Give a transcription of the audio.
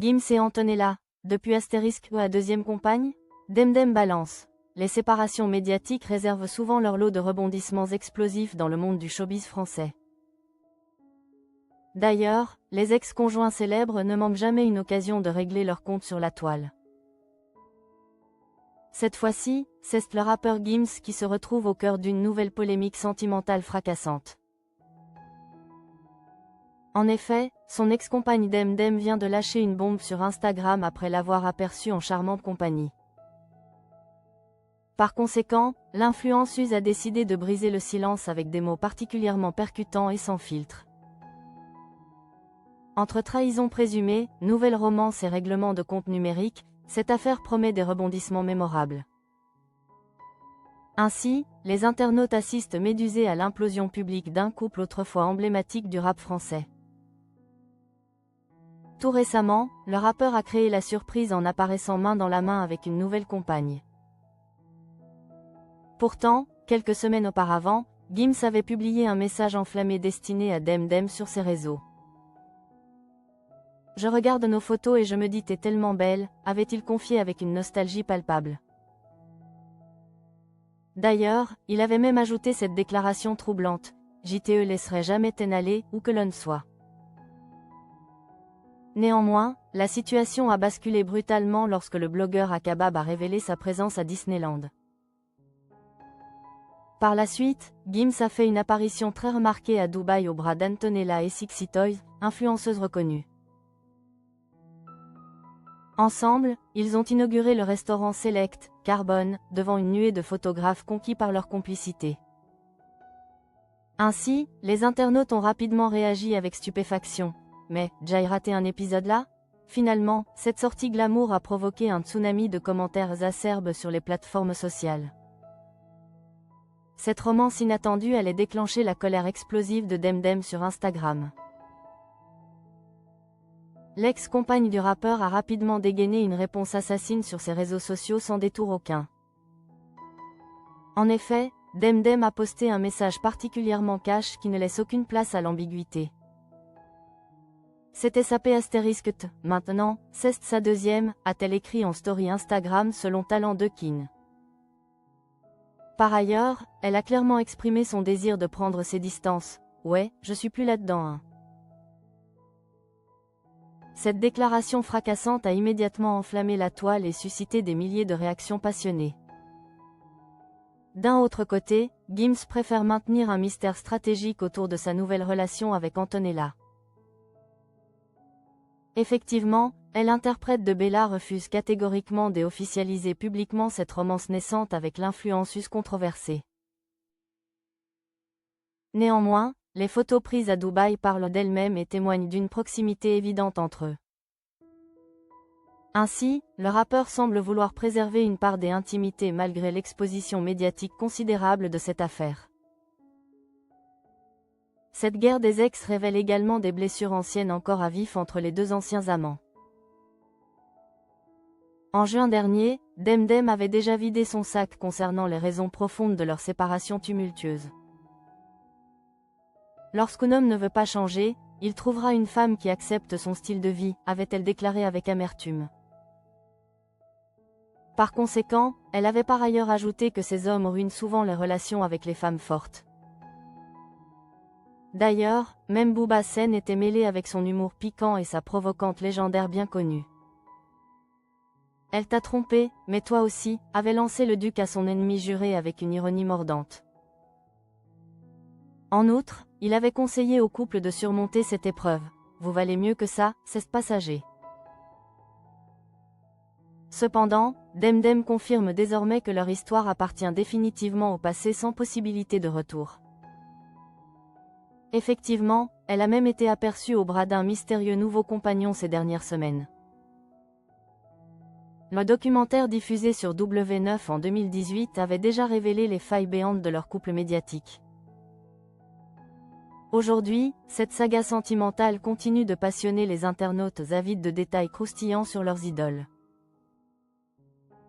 Gims et Antonella, depuis Astérisque à deuxième compagne? Demdem balance. Les séparations médiatiques réservent souvent leur lot de rebondissements explosifs dans le monde du showbiz français. D'ailleurs, les ex-conjoints célèbres ne manquent jamais une occasion de régler leur compte sur la toile. Cette fois-ci, c'est le rappeur Gims qui se retrouve au cœur d'une nouvelle polémique sentimentale fracassante. En effet, son ex-compagne Demdem vient de lâcher une bombe sur Instagram après l'avoir aperçue en charmante compagnie. Par conséquent, l'influenceuse a décidé de briser le silence avec des mots particulièrement percutants et sans filtre. Entre trahison présumée, nouvelle romance et règlement de compte numérique, cette affaire promet des rebondissements mémorables. Ainsi, les internautes assistent médusés à l'implosion publique d'un couple autrefois emblématique du rap français. Tout récemment, le rappeur a créé la surprise en apparaissant main dans la main avec une nouvelle compagne. Pourtant, quelques semaines auparavant, Gims avait publié un message enflammé destiné à Demdem sur ses réseaux. « Je regarde nos photos et je me dis t'es tellement belle », avait-il confié avec une nostalgie palpable. D'ailleurs, il avait même ajouté cette déclaration troublante, « JTE laisserait jamais t'en aller, où que l'on soit ». Néanmoins, la situation a basculé brutalement lorsque le blogueur Akabab a révélé sa présence à Disneyland. Par la suite, Gims a fait une apparition très remarquée à Dubaï au bras d'Antonella et Sixy Toys, influenceuse reconnue. Ensemble, ils ont inauguré le restaurant Select, Carbone, devant une nuée de photographes conquis par leur complicité. Ainsi, les internautes ont rapidement réagi avec stupéfaction. Mais, j'ai raté un épisode là? Finalement, cette sortie glamour a provoqué un tsunami de commentaires acerbes sur les plateformes sociales. Cette romance inattendue allait déclencher la colère explosive de Demdem sur Instagram. L'ex-compagne du rappeur a rapidement dégainé une réponse assassine sur ses réseaux sociaux sans détour aucun. En effet, Demdem a posté un message particulièrement cash qui ne laisse aucune place à l'ambiguïté. C'était sa P***, maintenant, c'est sa deuxième, a-t-elle écrit en story Instagram selon Talent de Kin. Par ailleurs, elle a clairement exprimé son désir de prendre ses distances. Ouais, je suis plus là-dedans hein. Cette déclaration fracassante a immédiatement enflammé la toile et suscité des milliers de réactions passionnées. D'un autre côté, Gims préfère maintenir un mystère stratégique autour de sa nouvelle relation avec Antonella. Effectivement, l'interprète de Bella refuse catégoriquement d'officialiser publiquement cette romance naissante avec l'influenceuse controversée. Néanmoins, les photos prises à Dubaï parlent d'elles-mêmes et témoignent d'une proximité évidente entre eux. Ainsi, le rappeur semble vouloir préserver une part des intimités malgré l'exposition médiatique considérable de cette affaire. Cette guerre des ex révèle également des blessures anciennes encore à vif entre les deux anciens amants. En juin dernier, Demdem avait déjà vidé son sac concernant les raisons profondes de leur séparation tumultueuse. Lorsqu'un homme ne veut pas changer, il trouvera une femme qui accepte son style de vie, avait-elle déclaré avec amertume. Par conséquent, elle avait par ailleurs ajouté que ces hommes ruinent souvent les relations avec les femmes fortes. D'ailleurs, même Booba Sen était mêlé avec son humour piquant et sa provocante légendaire bien connue. Elle t'a trompé, mais toi aussi, avait lancé le duc à son ennemi juré avec une ironie mordante. En outre, il avait conseillé au couple de surmonter cette épreuve. Vous valez mieux que ça, c'est passager. Cependant, Demdem confirme désormais que leur histoire appartient définitivement au passé sans possibilité de retour. Effectivement, elle a même été aperçue au bras d'un mystérieux nouveau compagnon ces dernières semaines. Le documentaire diffusé sur W9 en 2018 avait déjà révélé les failles béantes de leur couple médiatique. Aujourd'hui, cette saga sentimentale continue de passionner les internautes avides de détails croustillants sur leurs idoles.